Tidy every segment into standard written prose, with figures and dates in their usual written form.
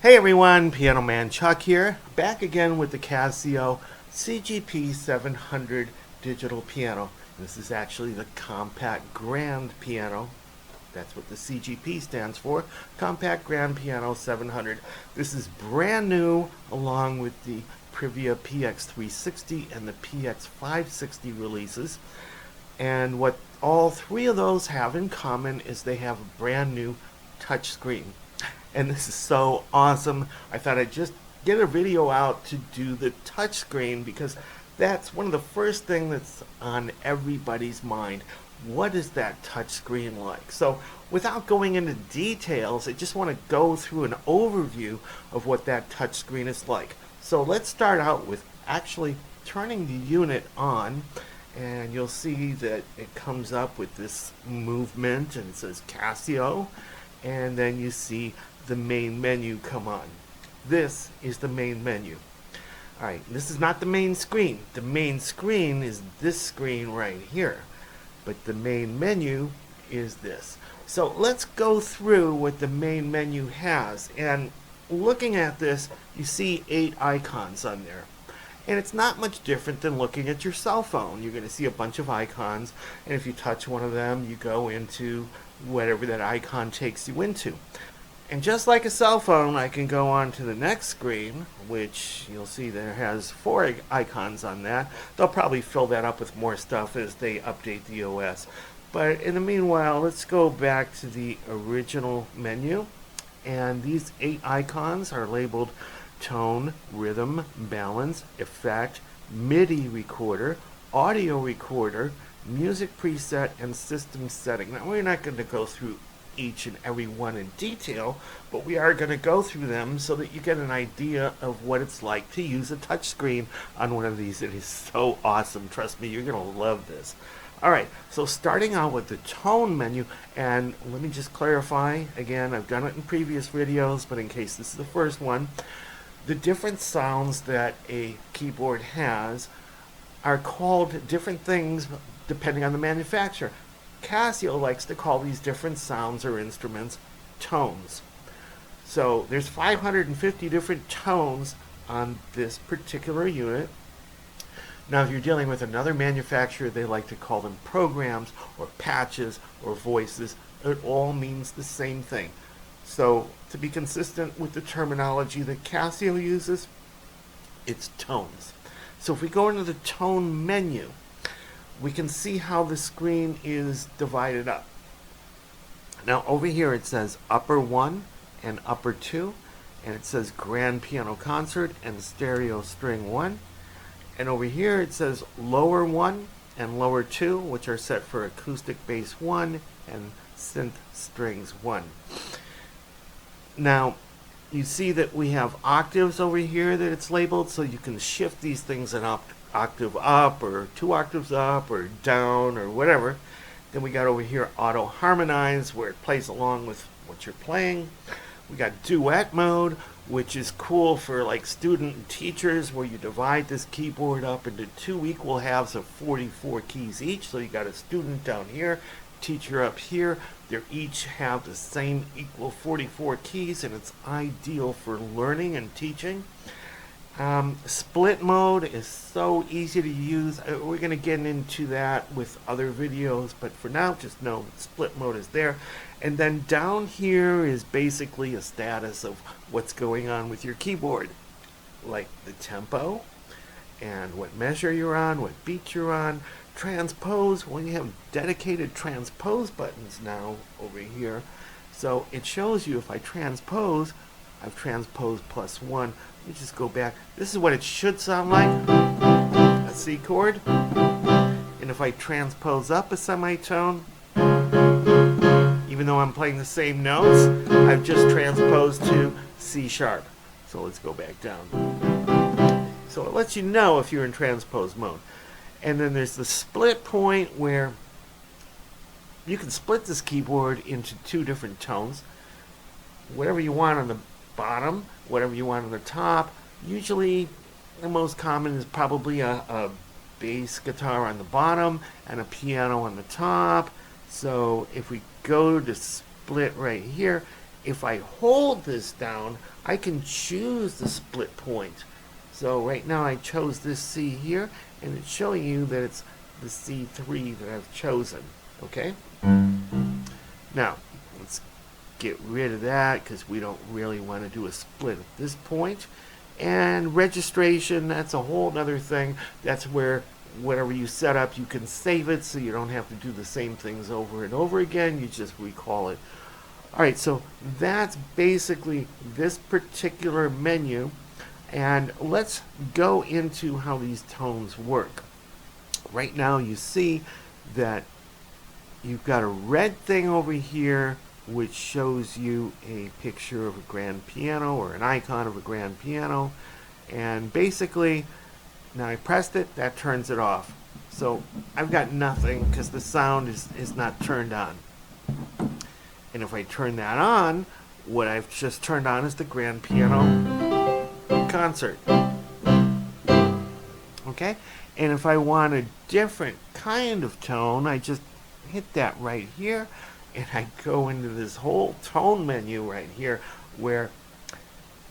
Hey everyone, PianoManChuck here, back again with the Casio CGP-700 digital piano. This is actually the compact grand piano. That's what the CGP stands for, Compact Grand Piano 700. This is brand new along with the Privia PX-360 and the PX-560 releases. And what all three of those have in common is they have a brand new touchscreen. And this is so awesome. I thought I'd just get a video out to do the touchscreen because that's one of the first things that's on everybody's mind. What is that touchscreen like? So without going into details, I just want to go through an overview of what that touchscreen is like. So let's start out with actually turning the unit on, and you'll see that it comes up with this movement and it says Casio, and then you see the main menu come on. This is the main menu. Alright, this is not the main screen. The main screen is this screen right here. But the main menu is this. So let's go through what the main menu has. And looking at this, you see 8 icons on there. And it's not much different than looking at your cell phone. You're going to see a bunch of icons, and if you touch one of them, you go into whatever that icon takes you into. And just like a cell phone, I can go on to the next screen, which you'll see there has 4 icons on that. They'll probably fill that up with more stuff as they update the OS. But in the meanwhile, let's go back to the original menu. And these 8 icons are labeled tone, rhythm, balance, effect, midi recorder, audio recorder, music preset, and system setting. Now, we're not going to go through each and every one in detail, but we are going to go through them so that you get an idea of what it's like to use a touchscreen on one of these. It is so awesome. Trust me, you're going to love this. Alright, so starting out with the tone menu, and let me just clarify, again, I've done it in previous videos, but in case this is the first one, the different sounds that a keyboard has are called different things depending on the manufacturer. Casio likes to call these different sounds or instruments tones. So there's 550 different tones on this particular unit. Now if you're dealing with another manufacturer, they like to call them programs or patches or voices. It all means the same thing. So to be consistent with the terminology that Casio uses, it's tones. So if we go into the tone menu, we can see how the screen is divided up. Now over here it says upper 1 and upper 2, and it says grand piano concert and stereo string 1. And over here it says lower 1 and lower 2, which are set for acoustic bass 1 and synth strings 1. Now you see that we have octaves over here that it's labeled, so you can shift these things an octave up or 2 octaves up or down or whatever. Then we got over here auto harmonize, where it plays along with what you're playing. We got duet mode, which is cool for like student and teachers, where you divide this keyboard up into 2 equal halves of 44 keys each. So you got a student down here, teacher up here. They each have the same equal 44 keys, and it's ideal for learning and teaching. Split mode is so easy to use. We're going to get into that with other videos, but for now just know split mode is there. And then down here is basically a status of what's going on with your keyboard, like the tempo and what measure you're on, what beat you're on. Transpose, well, you have dedicated transpose buttons now over here. So it shows you if I transpose, I've transposed +1. Let me just go back. This is what it should sound like, a C chord. And if I transpose up a semitone, even though I'm playing the same notes, I've just transposed to C sharp. So let's go back down. So it lets you know if you're in transpose mode. And then there's the split point, where you can split this keyboard into 2 different tones. Whatever you want on the bottom, whatever you want on the top. Usually the most common is probably a bass guitar on the bottom and a piano on the top. So if we go to split right here, If I hold this down, I can choose the split point. So right now I chose this C here, and it's showing you that it's the C3 that I've chosen. Okay? Now, let's get rid of that because we don't really want to do a split at this point. And registration, that's a whole other thing. That's where whatever you set up, you can save it so you don't have to do the same things over and over again. You just recall it. Alright, so that's basically this particular menu. And let's go into how these tones work. Right now you see that you've got a red thing over here which shows you a picture of a grand piano or an icon of a grand piano. And basically, now I pressed it, that turns it off. So I've got nothing because the sound is not turned on. And if I turn that on, what I've just turned on is the grand piano concert. Okay? And if I want a different kind of tone, I just hit that right here, and I go into this whole tone menu right here where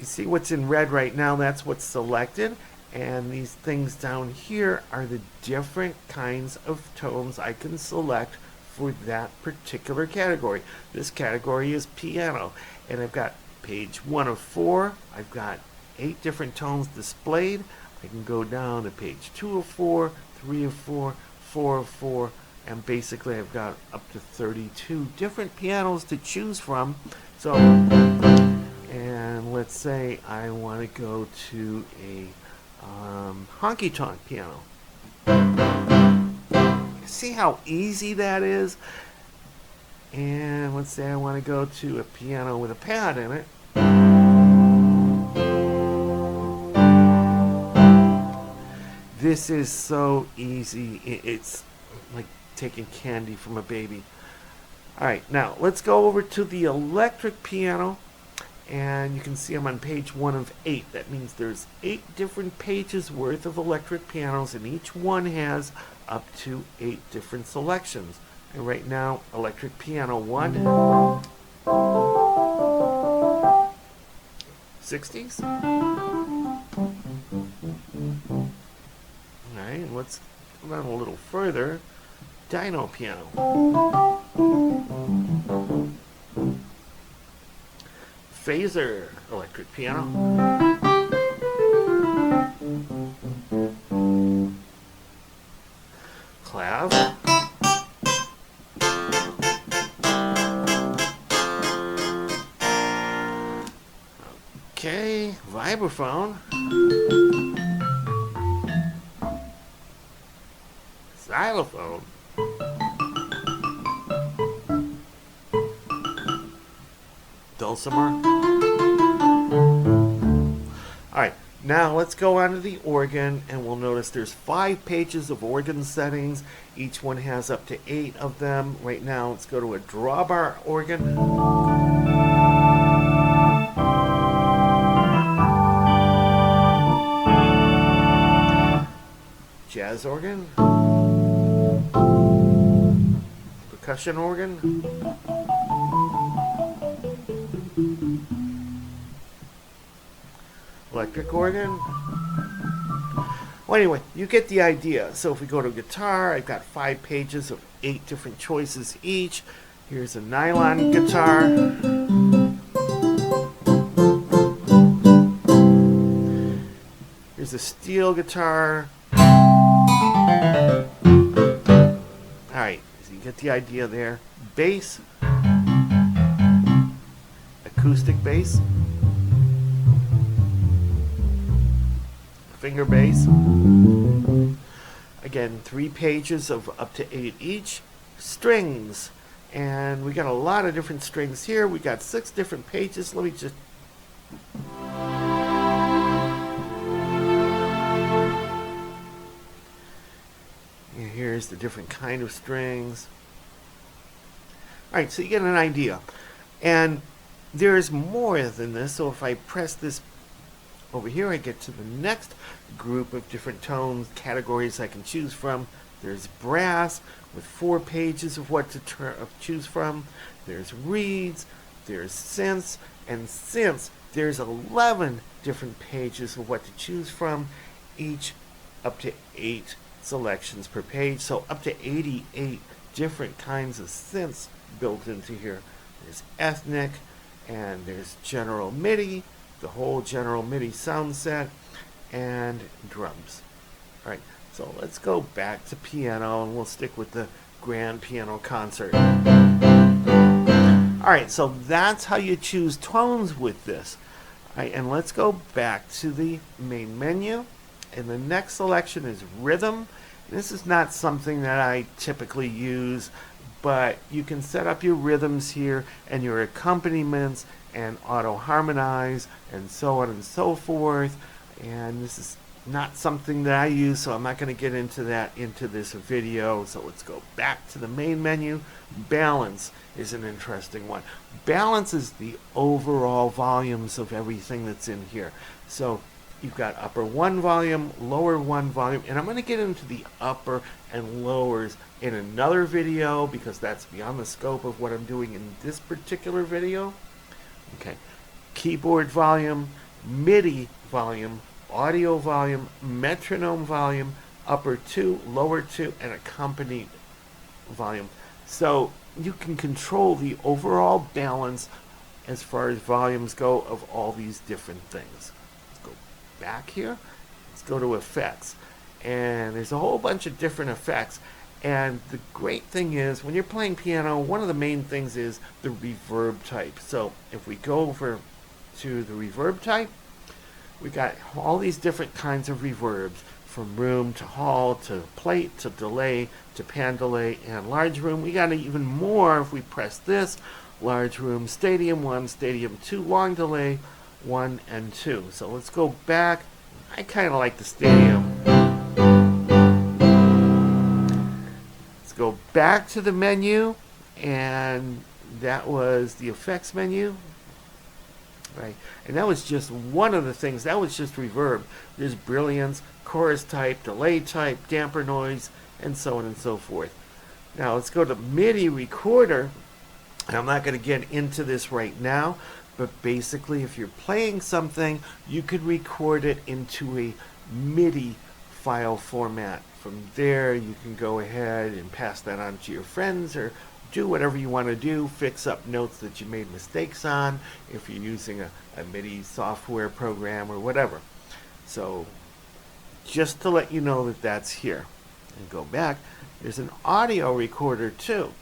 you see what's in red right now, that's what's selected, and these things down here are the different kinds of tones I can select for that particular category. This category is piano, and I've got page 1 of 4. I've got 8 different tones displayed. I can go down to page 2 of 4, 3 of 4, 4 of 4, and basically I've got up to 32 different pianos to choose from. So, and let's say I want to go to a honky-tonk piano. See how easy that is? And let's say I want to go to a piano with a pad in it. This is so easy. It's like taking candy from a baby. Alright, now let's go over to the electric piano. And you can see I'm on page 1 of 8. That means there's 8 different pages worth of electric pianos, and each one has up to 8 different selections. And right now, electric piano 1, 60s. Alright, and let's come on a little further. Dyno piano. Phaser electric piano. Clav. Okay, vibraphone. Xylophone. Dulcimer. Alright, now let's go on to the organ, and we'll notice there's 5 pages of organ settings. Each one has up to 8 of them. Right now, let's go to a drawbar organ. Jazz organ. Percussion organ. Electric organ. Well, anyway, you get the idea. So if we go to guitar, I've got 5 pages of 8 different choices each. Here's a nylon guitar. Here's a steel guitar. Alright, so you get the idea there. Bass. Acoustic bass. Finger bass. Again, 3 pages of up to 8 each. Strings. And we got a lot of different strings here. We got 6 different pages. Let me just... And here's the different kind of strings. Alright, so you get an idea. And there's more than this. So if I press this over here, I get to the next group of different tones, categories I can choose from. There's brass with 4 pages of what to choose from. There's reeds, there's synths, and since there's 11 different pages of what to choose from, each up to 8 selections per page, so up to 88 different kinds of synths built into here. There's ethnic, and there's general MIDI, the whole general MIDI sound set, and drums. Alright, so let's go back to piano, and we'll stick with the grand piano concert. Alright, so that's how you choose tones with this. Alright, and let's go back to the main menu. And the next selection is rhythm. This is not something that I typically use, but you can set up your rhythms here and your accompaniments and auto harmonize and so on and so forth. And this is not something that I use, so I'm not going to get into that into this video. So let's go back to the main menu. Balance is an interesting one. Balance is the overall volumes of everything that's in here. So you've got upper 1 volume, lower 1 volume, and I'm going to get into the upper and lowers in another video because that's beyond the scope of what I'm doing in this particular video. Okay, keyboard volume, MIDI volume, audio volume, metronome volume, upper 2, lower 2, and accompanied volume. So you can control the overall balance as far as volumes go of all these different things. Let's go back here. Let's go to effects. And there's a whole bunch of different effects. And the great thing is, when you're playing piano, one of the main things is the reverb type. So if we go over to the reverb type, we got all these different kinds of reverbs, from room to hall to plate to delay to pan delay and large room. We got even more if we press this. Large room, stadium 1, stadium 2, long delay 1 and 2. So let's go back. I kind of like the stadium. Let's go back to the menu, and that was the effects menu. Right, and that was just one of the things. That was just reverb. There's brilliance, chorus type, delay type, damper noise, and so on and so forth. Now let's go to MIDI recorder. And I'm not going to get into this right now, but basically if you're playing something, you could record it into a MIDI file format. From there you can go ahead and pass that on to your friends or do whatever you want to do, fix up notes that you made mistakes on if you're using a MIDI software program or whatever. So just to let you know that that's here. And go back, there's an audio recorder too.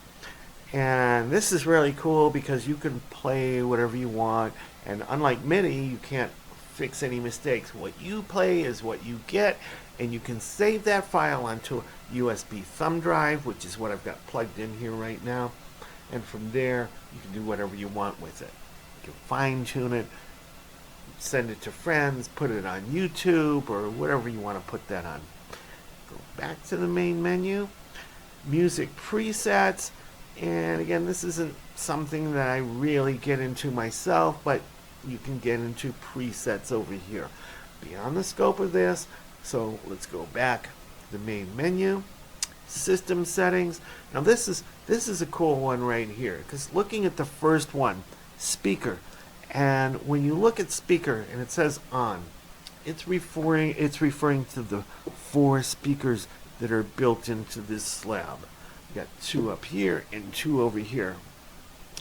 And this is really cool because you can play whatever you want, and unlike MIDI, you can't fix any mistakes. What you play is what you get, and you can save that file onto a USB thumb drive, which is what I've got plugged in here right now. And from there, you can do whatever you want with it. You can fine tune it, send it to friends, put it on YouTube, or whatever you want to put that on. Go back to the main menu, music presets. And again, this isn't something that I really get into myself, but you can get into presets over here. Beyond the scope of this, so let's go back to the main menu, system settings. Now this is a cool one right here, because looking at the first one, speaker, and when you look at speaker and it says on, it's referring to the 4 speakers that are built into this slab. You got 2 up here and 2 over here.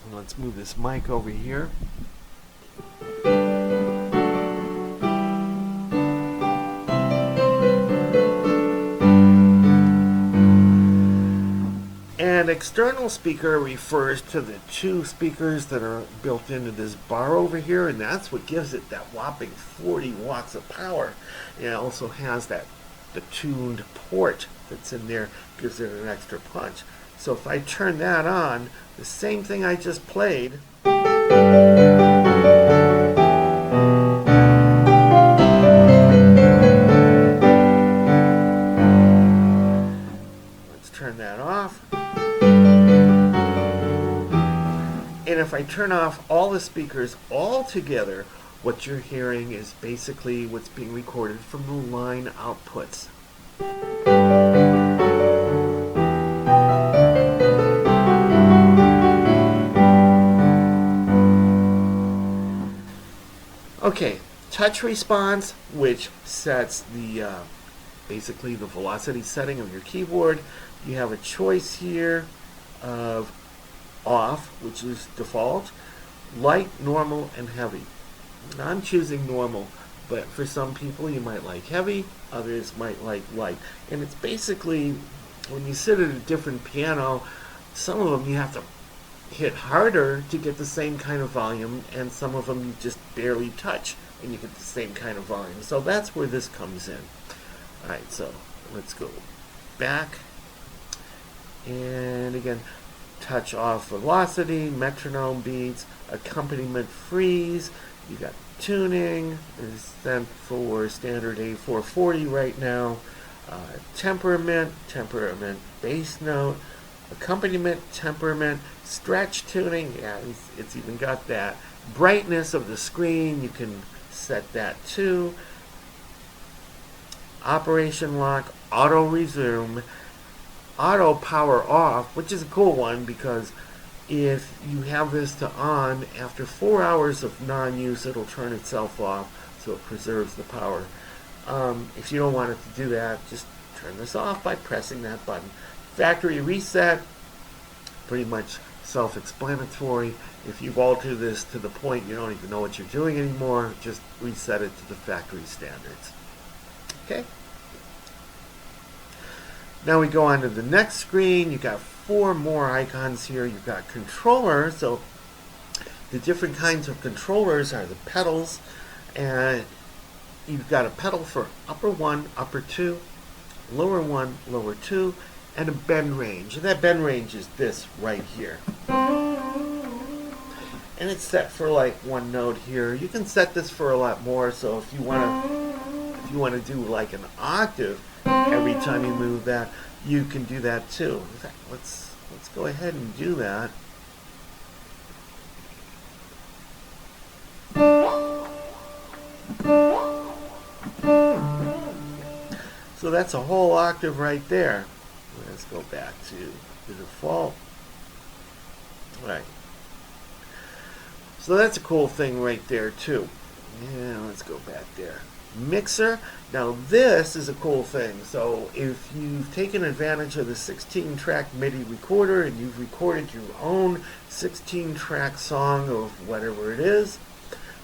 And let's move this mic over here. An external speaker refers to the 2 speakers that are built into this bar over here, and that's what gives it that whopping 40 watts of power. It also has the tuned port that's in there, gives it an extra punch. So if I turn that on, the same thing I just played, let's turn that off. And if I turn off all the speakers all together, what you're hearing is basically what's being recorded from the line outputs. Okay, touch response, which sets the basically the velocity setting of your keyboard. You have a choice here of off, which is default, light, normal, and heavy. Now, I'm choosing normal, but for some people you might like heavy, others might like light. And it's basically, when you sit at a different piano, some of them you have to hit harder to get the same kind of volume, and some of them you just barely touch and you get the same kind of volume. So that's where this comes in. Alright, so let's go back. And again, touch off velocity, metronome beats, accompaniment freeze. You got tuning, is sent for standard A440 right now. Temperament, bass note, accompaniment, temperament, stretch tuning, yeah, it's even got that. Brightness of the screen, you can set that too. Operation lock, auto resume, auto power off, which is a cool one because if you have this to on, after 4 hours of non-use, it'll turn itself off, so it preserves the power. If you don't want it to do that, just turn this off by pressing that button. Factory reset, pretty much self-explanatory. If you've altered this to the point you don't even know what you're doing anymore, just reset it to the factory standards. Okay. Now we go on to the next screen. You've got 4 more icons here. You've got controller. So the different kinds of controllers are the pedals, and you've got a pedal for upper 1, upper 2, lower 1, lower 2, and a bend range. And that bend range is this right here. And it's set for like 1 note here. You can set this for a lot more. So if you want to do like an octave every time you move that, you can do that too. In fact, let's go ahead and do that. So that's a whole octave right there. Let's go back to the default. All right. So that's a cool thing right there too. Yeah, let's go back there. Mixer. Now this is a cool thing. So if you've taken advantage of the 16-track MIDI recorder and you've recorded your own 16-track song of whatever it is,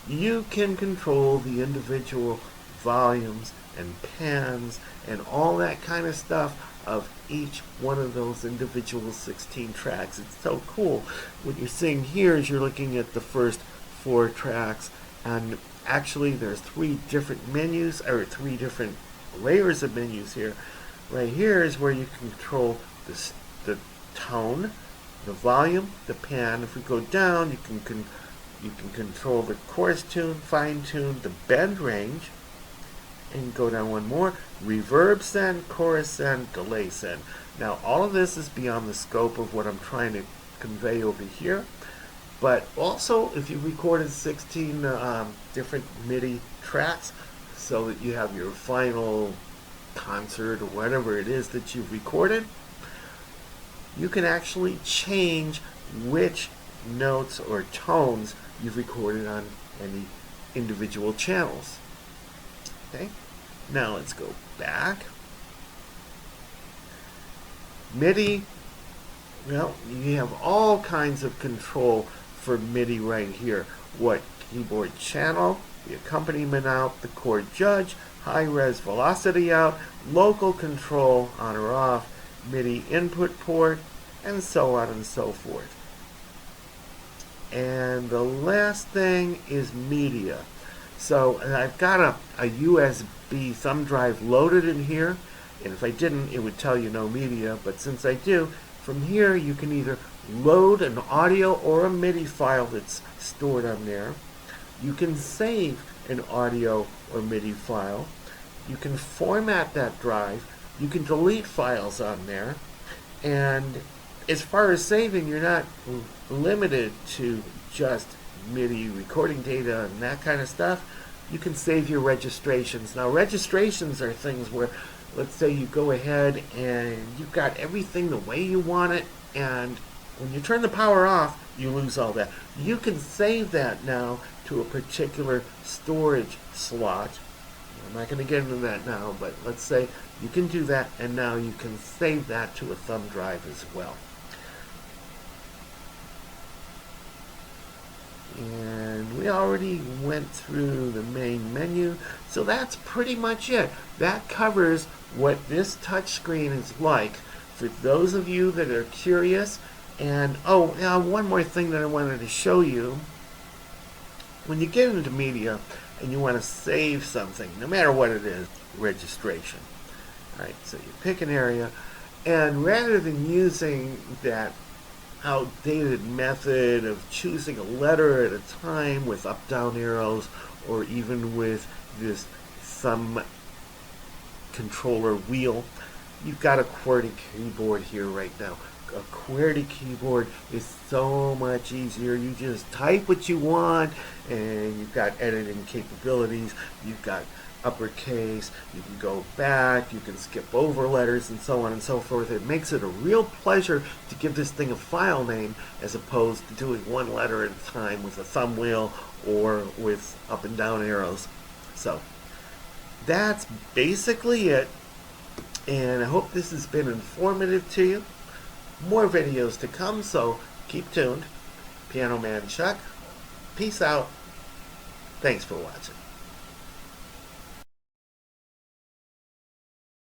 you can control the individual volumes and pans and all that kind of stuff of each one of those individual 16 tracks. It's so cool. What you're seeing here is you're looking at the first 4 tracks, and actually there's 3 different menus, or 3 different layers of menus here. Right here is where you can control the tone, the volume, the pan. If we go down, you can control the chorus tune, fine tune, the bend range, and go down 1 more, reverb send, chorus send, delay send. Now all of this is beyond the scope of what I'm trying to convey over here, but also if you recorded 16 different MIDI tracks so that you have your final concert or whatever it is that you've recorded, you can actually change which notes or tones you've recorded on any individual channels. Okay, now let's go back. MIDI, well, you have all kinds of control for MIDI right here. What keyboard channel, the accompaniment out, the chord judge, high-res velocity out, local control on or off, MIDI input port, and so on and so forth. And the last thing is media. So I've got a USB thumb drive loaded in here, and if I didn't, it would tell you no media, but since I do, from here you can either load an audio or a MIDI file that's stored on there. You can save an audio or MIDI file. You can format that drive. You can delete files on there. And as far as saving, you're not limited to just MIDI recording data and that kind of stuff. You can save your registrations. Now registrations are things where, let's say you go ahead and you've got everything the way you want it, and When you turn the power off, you lose all that. You can save that now to a particular storage slot. I'm not going to get into that now, but let's say you can do that, and now you can save that to a thumb drive as well. And we already went through the main menu, so that's pretty much it. That covers what this touchscreen is like for those of you that are curious. And oh, now one more thing that I wanted to show you. When you get into media and you want to save something, no matter what it is, registration. All right, so you pick an area, and rather than using that outdated method of choosing a letter at a time with up-down arrows, or even with this thumb controller wheel, you've got a QWERTY keyboard here right now. A QWERTY keyboard is so much easier. You just type what you want, and you've got editing capabilities. You've got uppercase, you can go back, you can skip over letters, and so on and so forth. It makes it a real pleasure to give this thing a file name as opposed to doing one letter at a time with a thumb wheel or with up and down arrows. So that's basically it, and I hope this has been informative to you. More videos to come, so keep tuned. PianoManChuck, peace out. Thanks for watching.